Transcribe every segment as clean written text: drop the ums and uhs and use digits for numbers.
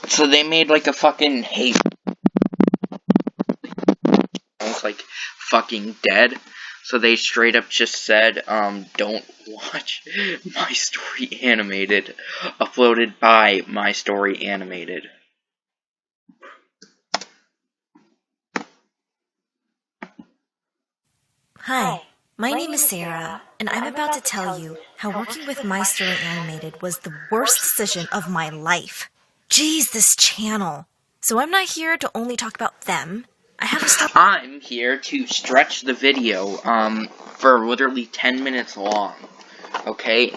So they made like a fucking hate. Almost like fucking dead. So they straight up just said, don't watch My Story Animated. Uploaded by My Story Animated. Hi, my name is Sarah, and I'm about to tell you how working with My Story Animated was the worst decision of my life. Geez, this channel. So I'm not here to only talk about them. I have a story. I'm here to stretch the video, for literally 10 minutes long. Okay?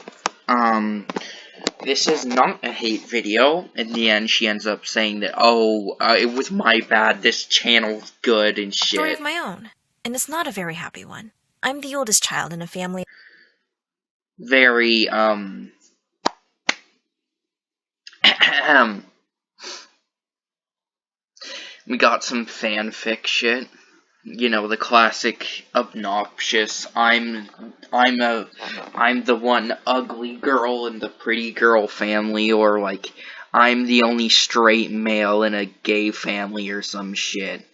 This is not a hate video. In the end, she ends up saying that, it was my bad, this channel's good and shit. Story of my own. And it's not a very happy one. I'm the oldest child in a family. Very, we got some fanfic shit. You know, the classic obnoxious, I'm the one ugly girl in the pretty girl family, or like, I'm the only straight male in a gay family or some shit.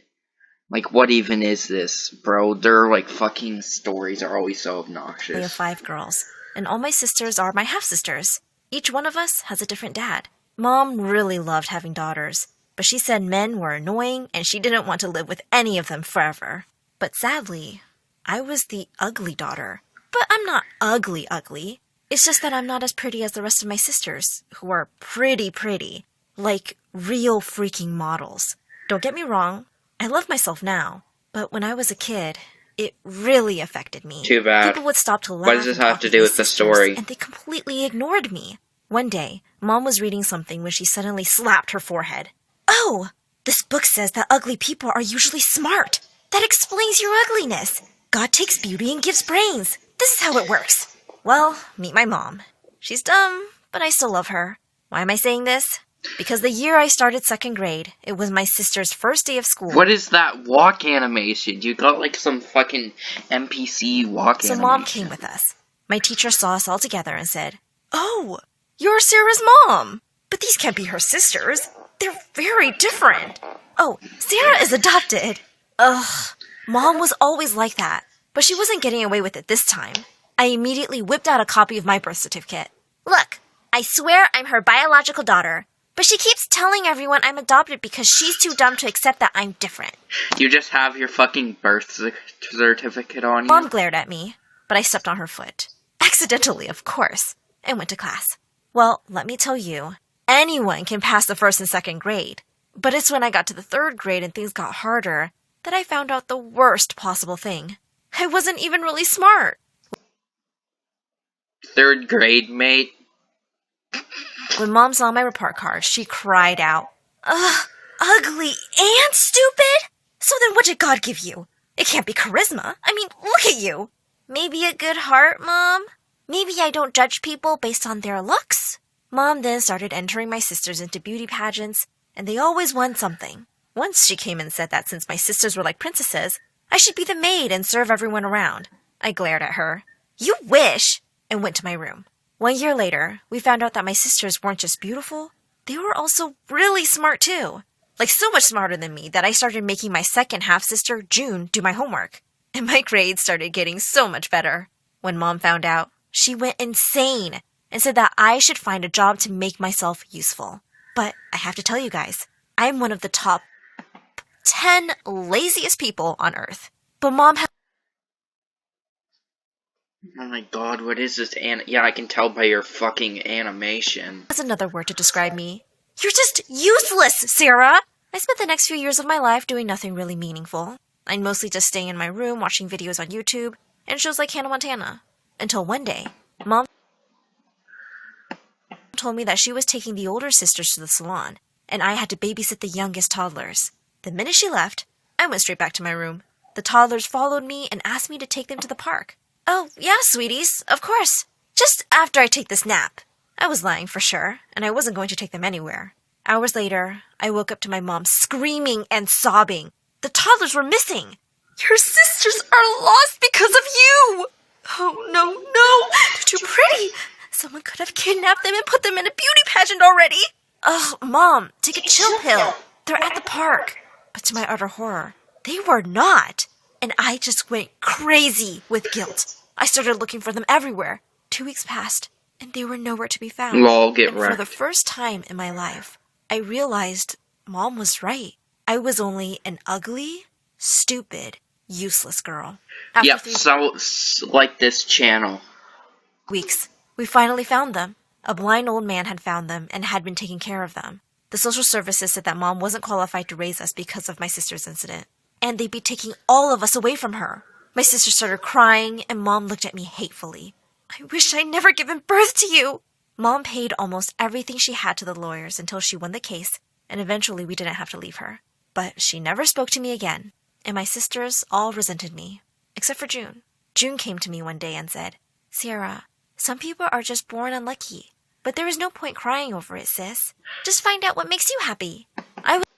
Like, what even is this, bro? Their, like, fucking stories are always so obnoxious. We have 5 girls, and all my sisters are my half-sisters. Each one of us has a different dad. Mom really loved having daughters, but she said men were annoying, and she didn't want to live with any of them forever. But sadly, I was the ugly daughter. But I'm not ugly. It's just that I'm not as pretty as the rest of my sisters, who are pretty. Like real freaking models. Don't get me wrong. I love myself now, but when I was a kid, it really affected me. Too bad. People would stop to laugh. What does this have to do with the story? And they completely ignored me. One day, Mom was reading something when she suddenly slapped her forehead. Oh, this book says that ugly people are usually smart. That explains your ugliness. God takes beauty and gives brains. This is how it works. Well, meet my mom. She's dumb, but I still love her. Why am I saying this? Because the year I started 2nd grade, it was my sister's first day of school. What is that walk animation? You got like some fucking NPC walk animation. So Mom came with us. My teacher saw us all together and said, "Oh, you're Sarah's mom. But these can't be her sisters. They're very different. Oh, Sarah is adopted." Ugh, Mom was always like that. But she wasn't getting away with it this time. I immediately whipped out a copy of my birth certificate. Look, I swear I'm her biological daughter. But she keeps telling everyone I'm adopted because she's too dumb to accept that I'm different. You just have your fucking birth certificate on you? Mom glared at me, but I stepped on her foot. Accidentally, of course, and went to class. Well, let me tell you, anyone can pass the 1st and 2nd grade. But it's when I got to the 3rd grade and things got harder that I found out the worst possible thing. I wasn't even really smart. 3rd grade, mate? When Mom saw my report card, she cried out, "Ugh, ugly and stupid? So then what did God give you? It can't be charisma. I mean, look at you. Maybe a good heart, Mom? Maybe I don't judge people based on their looks?" Mom then started entering my sisters into beauty pageants, and they always won something. Once she came and said that since my sisters were like princesses, I should be the maid and serve everyone around. I glared at her. "You wish," and went to my room. 1 year later, we found out that my sisters weren't just beautiful, they were also really smart too. Like so much smarter than me that I started making my second half-sister, June, do my homework. And my grades started getting so much better. When Mom found out, she went insane and said that I should find a job to make myself useful. But I have to tell you guys, I'm one of the top 10 laziest people on Earth. But Mom has... Oh my god, what is this? Yeah, I can tell by your fucking animation. That's another word to describe me. You're just useless, Sarah! I spent the next few years of my life doing nothing really meaningful. I'd mostly just stay in my room watching videos on YouTube and shows like Hannah Montana. Until one day, Mom told me that she was taking the older sisters to the salon, and I had to babysit the youngest toddlers. The minute she left, I went straight back to my room. The toddlers followed me and asked me to take them to the park. "Oh, yeah, sweeties, of course. Just after I take this nap." I was lying for sure, and I wasn't going to take them anywhere. Hours later, I woke up to my mom screaming and sobbing. The toddlers were missing. "Your sisters are lost because of you!" "Oh, no, they're too pretty. Someone could have kidnapped them and put them in a beauty pageant already." Ugh, Mom, take a chill pill. They're at the park. But to my utter horror, they were not. And I just went crazy with guilt. I started looking for them everywhere. 2 weeks passed, and they were nowhere to be found. Lol, get and wrecked. for the first time in my life, I realized Mom was right. I was only an ugly, stupid, useless girl. After Yep, 3 so, like this channel. weeks, we finally found them. A blind old man had found them and had been taking care of them. The social services said that Mom wasn't qualified to raise us because of my sister's incident, and they'd be taking all of us away from her. My sister started crying, and Mom looked at me hatefully. I wish I'd never given birth to you. Mom paid almost everything she had to the lawyers until she won the case, and eventually we didn't have to leave her. But she never spoke to me again, and my sisters all resented me, except for June. June came to me one day and said, Sierra, some people are just born unlucky, but there is no point crying over it, sis. Just find out what makes you happy.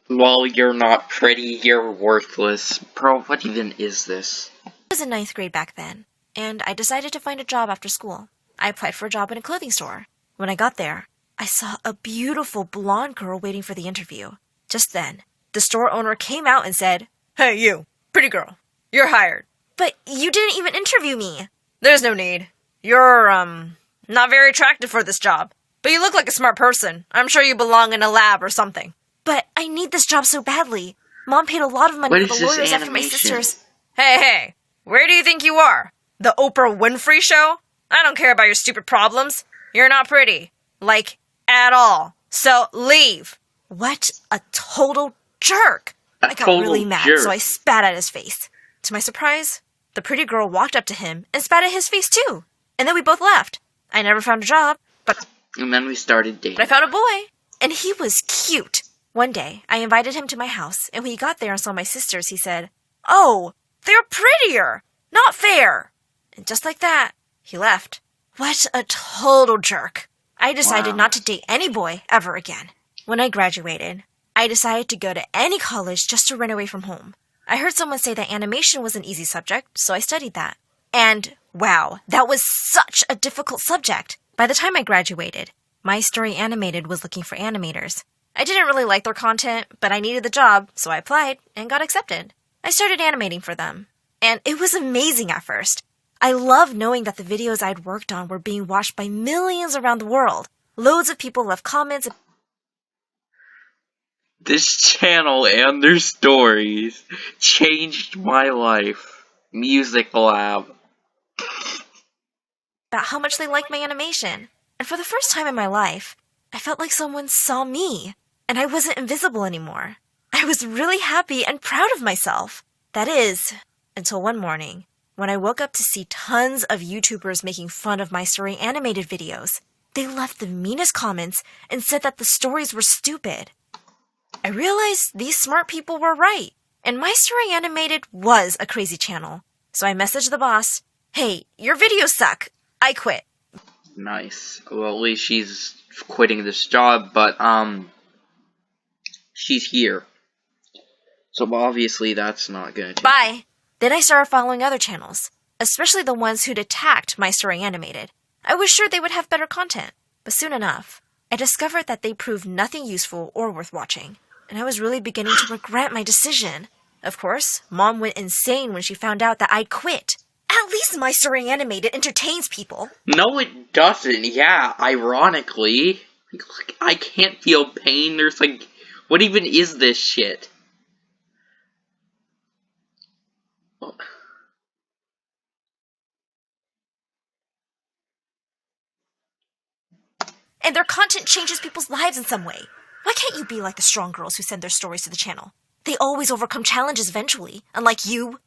Well, you're not pretty, you're worthless. Bro, what even is this? I was in 9th grade back then, and I decided to find a job after school. I applied for a job in a clothing store. When I got there, I saw a beautiful blonde girl waiting for the interview. Just then, the store owner came out and said, Hey, you, pretty girl, you're hired. But you didn't even interview me. There's no need. You're, not very attractive for this job. But you look like a smart person. I'm sure you belong in a lab or something. But I need this job so badly. Mom paid a lot of money for the lawyers after my sisters. Hey, where do you think you are? The Oprah Winfrey Show? I don't care about your stupid problems. You're not pretty. Like, at all. So, leave. What a total jerk. I got really mad, so I spat at his face. To my surprise, the pretty girl walked up to him and spat at his face too. And then we both left. I never found a job, but... And then we started dating. But I found a boy, and he was cute. One day, I invited him to my house, and when he got there and saw my sisters, he said, Oh, they're prettier! Not fair! And just like that, he left. What a total jerk. I decided not to date any boy ever again. When I graduated, I decided to go to any college just to run away from home. I heard someone say that animation was an easy subject, so I studied that. And, wow, that was such a difficult subject. By the time I graduated, mystoryanimated was looking for animators. I didn't really like their content, but I needed the job, so I applied and got accepted. I started animating for them. And it was amazing at first. I loved knowing that the videos I'd worked on were being watched by millions around the world. Loads of people left comments. This channel and their stories changed my life. Music Lab. About how much they liked my animation. And for the first time in my life, I felt like someone saw me, and I wasn't invisible anymore. I was really happy and proud of myself. That is, until one morning, when I woke up to see tons of YouTubers making fun of my story animated videos. They left the meanest comments and said that the stories were stupid. I realized these smart people were right, and My Story Animated was a crazy channel. So I messaged the boss, Hey, your videos suck. I quit. Nice. Well, at least she's quitting this job, but, she's here. So obviously that's not gonna change. Bye. Then I started following other channels, especially the ones who'd attacked My Story Animated. I was sure they would have better content, but soon enough, I discovered that they proved nothing useful or worth watching, and I was really beginning to regret my decision. Of course, Mom went insane when she found out that I'd quit. At least My Story Animated entertains people. No, it doesn't. Yeah, ironically. I can't feel pain. There's like, what even is this shit? And their content changes people's lives in some way. Why can't you be like the strong girls who send their stories to the channel? They always overcome challenges eventually, unlike you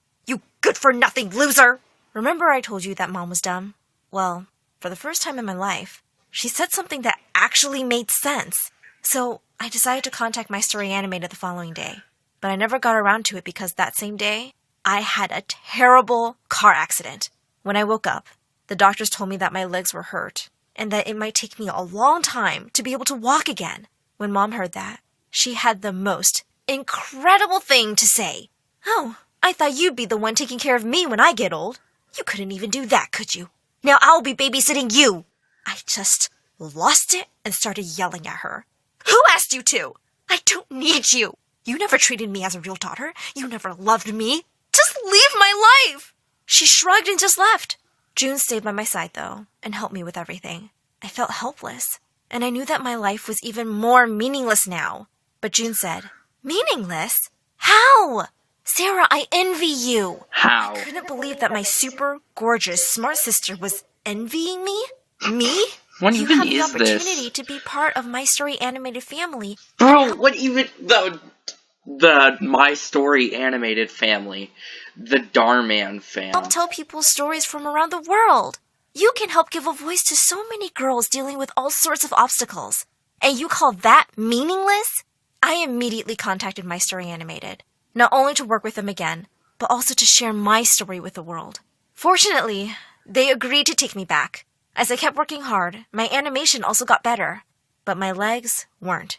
good-for-nothing loser! Remember I told you that Mom was dumb? Well, for the first time in my life, she said something that actually made sense. So I decided to contact My Story Animated the following day. But I never got around to it because that same day, I had a terrible car accident. When I woke up, the doctors told me that my legs were hurt, and that it might take me a long time to be able to walk again. When Mom heard that, she had the most incredible thing to say. Oh, I thought you'd be the one taking care of me when I get old. You couldn't even do that, could you? Now I'll be babysitting you. I just lost it and started yelling at her. Who asked you to? I don't need you. You never treated me as a real daughter. You never loved me. Just leave my life. She shrugged and just left. June stayed by my side, though, and helped me with everything. I felt helpless, and I knew that my life was even more meaningless now. But June said, "Meaningless? How? Sarah, I envy you." How? I couldn't believe that my super gorgeous, smart sister was envying me? Me? What You even have the is opportunity this? to be part of My Story Animated family. Bro, what even the My Story Animated family? The Darman fam. Help tell people stories from around the world. You can help give a voice to so many girls dealing with all sorts of obstacles. And you call that meaningless? I immediately contacted My Story Animated, not only to work with them again, but also to share my story with the world. Fortunately, they agreed to take me back. As I kept working hard, my animation also got better, but my legs weren't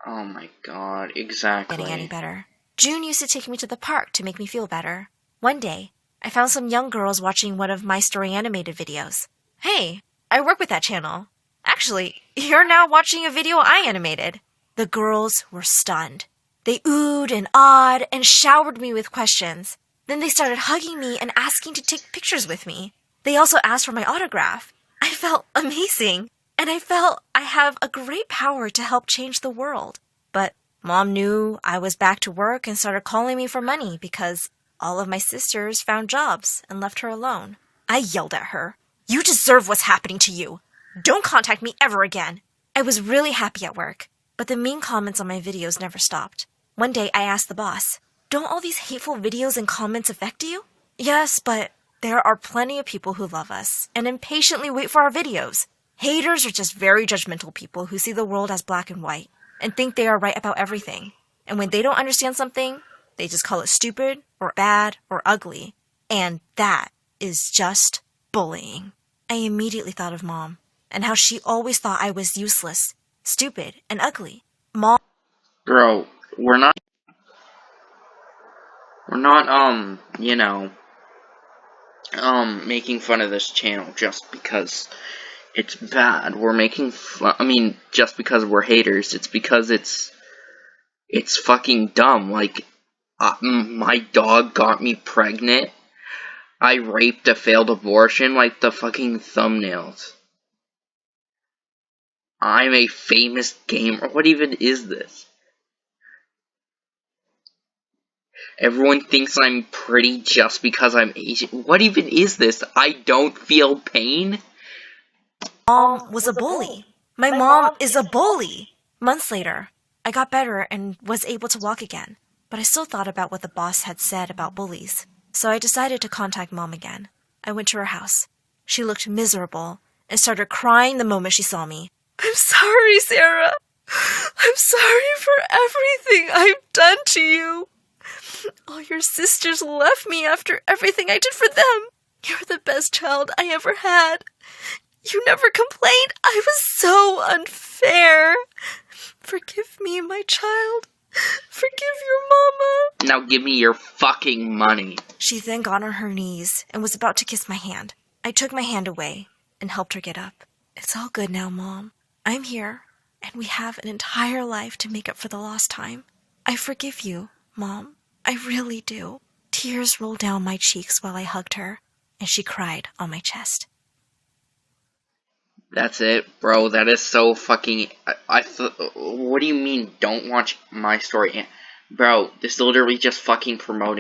Oh my god, exactly. getting any better. June used to take me to the park to make me feel better. One day, I found some young girls watching one of My Story Animated videos. Hey, I work with that channel. Actually, you're now watching a video I animated. The girls were stunned. They oohed and awed and showered me with questions. Then they started hugging me and asking to take pictures with me. They also asked for my autograph. I felt amazing, and I felt I have a great power to help change the world. But Mom knew I was back to work and started calling me for money because all of my sisters found jobs and left her alone. I yelled at her. "You deserve what's happening to you. Don't contact me ever again." I was really happy at work, but the mean comments on my videos never stopped. One day I asked the boss, "Don't all these hateful videos and comments affect you?" "Yes, but there are plenty of people who love us and impatiently wait for our videos. Haters are just very judgmental people who see the world as black and white and think they are right about everything. And when they don't understand something, they just call it stupid or bad or ugly. And that is just bullying." I immediately thought of Mom and how she always thought I was useless, stupid, and ugly. Mom... Bro, we're not, making fun of this channel just because it's bad. We're making fun, just because we're haters. It's because it's fucking dumb. Like, my dog got me pregnant. I raped a failed abortion, like the fucking thumbnails. I'm a famous gamer. What even is this? Everyone thinks I'm pretty just because I'm Asian. What even is this? I don't feel pain? Mom was a bully. My mom is a bully. Months later, I got better and was able to walk again, but I still thought about what the boss had said about bullies. So I decided to contact Mom again. I went to her house. She looked miserable and started crying the moment she saw me. "I'm sorry, Sarah. I'm sorry for everything I've done to you. All your sisters left me after everything I did for them. You're the best child I ever had. You never complained. I was so unfair. Forgive me, my child. Forgive your mama." Now give me your fucking money. She then got on her knees and was about to kiss my hand. I took my hand away and helped her get up. "It's all good now, Mom. I'm here, and we have an entire life to make up for the lost time. I forgive you, Mom. I really do." Tears rolled down my cheeks while I hugged her, and she cried on my chest. That's it, bro. That is so fucking... what do you mean, don't watch My Story? Bro, this is literally just fucking promoting